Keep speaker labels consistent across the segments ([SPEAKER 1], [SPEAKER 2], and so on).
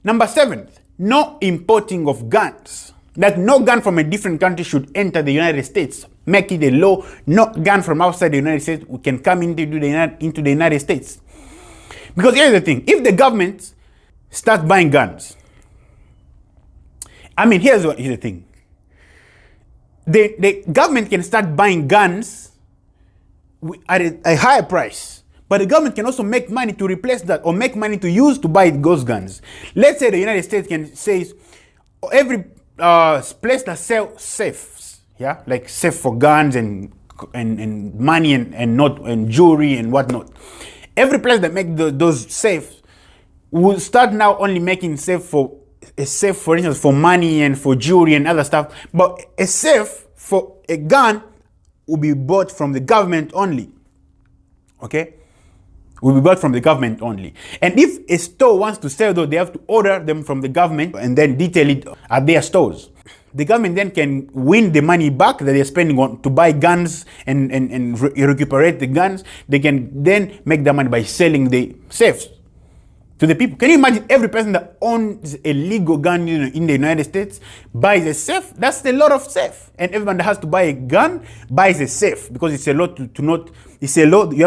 [SPEAKER 1] Number 7, no importing of guns. That no gun from a different country should enter the United States. Make it a law. No gun from outside the United States can come into the United States. Because here's the thing. If the government starts buying guns, I mean, here's the thing. The government can start buying guns at a higher price. But the government can also make money to replace that, or make money to use to buy those guns. Let's say the United States can say every place that sells safes, yeah, like safe for guns and money and jewelry and whatnot. Every place that make those safes will start now only making safe for instance, for money and for jewelry and other stuff. But a safe for a gun will be bought from the government only. Okay? Will be bought from the government only. And if a store wants to sell those, they have to order them from the government and then detail it at their stores. The government then can win the money back that they're spending on to buy guns and recuperate the guns. They can then make the money by selling the safes to the people. Can you imagine every person that owns a legal gun in the United States buys a safe? That's a lot of safe. And everyone that has to buy a gun buys a safe, because it's a law it's a law. You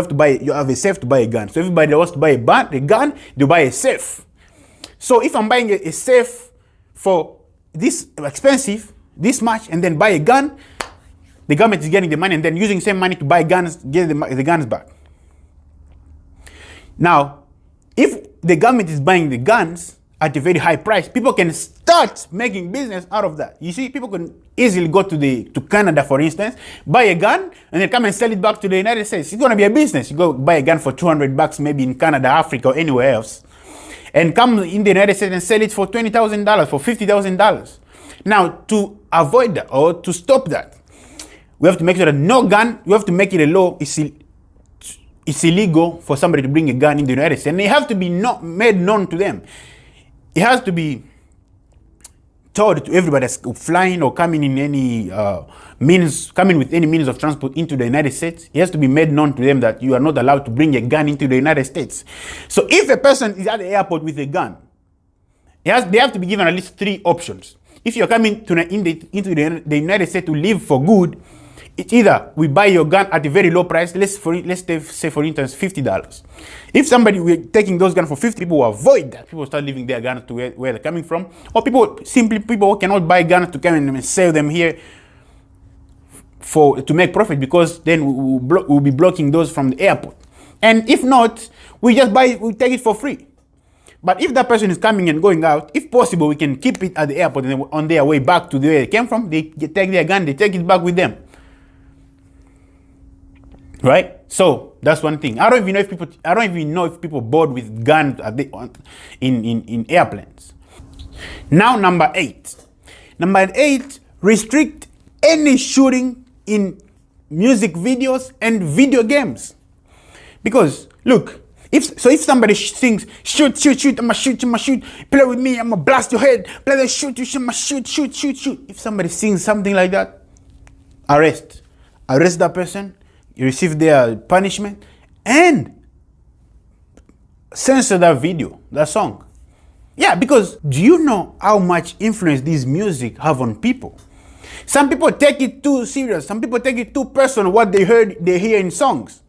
[SPEAKER 1] have a safe to buy a gun. So everybody that wants to buy a gun, they buy a safe. So if I'm buying a safe for this expensive, this much, and then buy a gun, the government is getting the money and then using the same money to buy guns, get the guns back. Now, if the government is buying the guns at a very high price, people can start making business out of that. You see, people can easily go to Canada, for instance, buy a gun, and then come and sell it back to the United States. It's going to be a business. You go buy a gun for $200 maybe in Canada, Africa, or anywhere else, and come in the United States and sell it for $20,000, for $50,000. Now, to avoid that or to stop that, we have to make sure that no gun, we have to make it a law. It's illegal for somebody to bring a gun in the United States, and it has to be made known to them. It has to be told to everybody that's flying or coming in coming with any means of transport into the United States. It has to be made known to them that you are not allowed to bring a gun into the United States. So if a person is at the airport with a gun, they have to be given at least 3 options. If you're coming into the United States to live for good, it's either we buy your gun at a very low price, let's say for instance $50. If somebody we're taking those guns for 50, people will avoid that. People start leaving their guns to where they're coming from, or people who cannot buy guns to come and sell them here to make profit, because then we'll be blocking those from the airport. And if not, we take it for free. But if that person is coming and going out, if possible, we can keep it at the airport, and then on their way back to where they came from, they take their gun, they take it back with them. Right? So that's one thing. I don't even know if people board with guns in airplanes. Now, number 8. Number 8, restrict any shooting in music videos and video games. Because look, if somebody sings shoot, I'ma shoot, play with me, I'ma blast your head, play the shoot, I'ma shoot. If somebody sings something like that, arrest that person. You receive their punishment, and censor that video, that song. Yeah, because do you know how much influence this music have on people? Some people take it too serious. Some people take it too personal, what they hear in songs.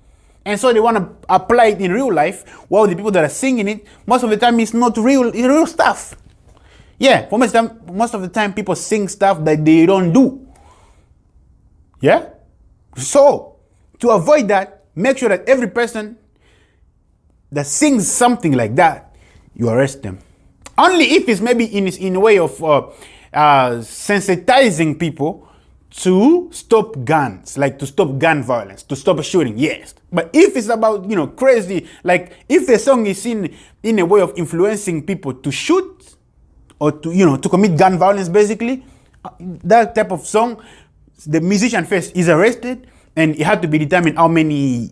[SPEAKER 1] And so they want to apply it in real life, while the people that are singing it, most of the time it's not real stuff. Yeah, most of the time people sing stuff that they don't do. Yeah? So, to avoid that, make sure that every person that sings something like that, you arrest them. Only if it's maybe in a way of sensitizing people to stop guns, like to stop gun violence, to stop shooting, yes. But if it's about, crazy, like if the song is in a way of influencing people to shoot or to commit gun violence, basically, that type of song, the musician first is arrested, and it had to be determined how many,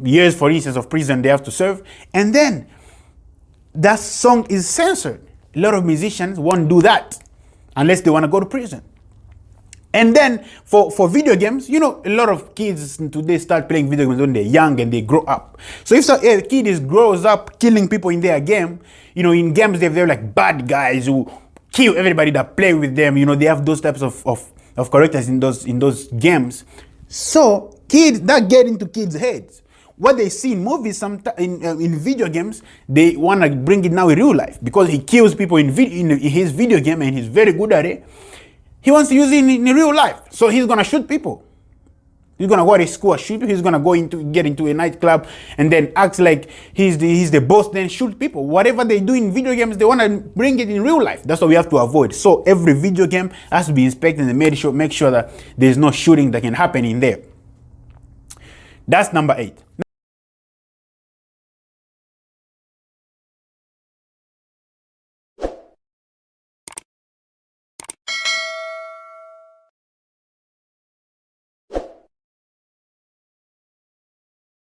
[SPEAKER 1] years, for instance, of prison they have to serve. And then that song is censored. A lot of musicians won't do that unless they want to go to prison. And then for video games, you know, a lot of kids today start playing video games when they're young and they grow up. So if a kid grows up killing people in their game, you know, in games they're like bad guys who kill everybody that play with them. You know, they have those types of characters in those games. So kids that get into kids' heads. What they see in movies, in video games, they want to bring it now in real life because he kills people in his video game and he's very good at it. He wants to use it in real life. So he's going to shoot people. He's going to go to school, shoot people. He's going to get into a nightclub and then act like he's the boss, then shoot people. Whatever they do in video games, they want to bring it in real life. That's what we have to avoid. So every video game has to be inspected and make sure that there's no shooting that can happen in there. That's number 8.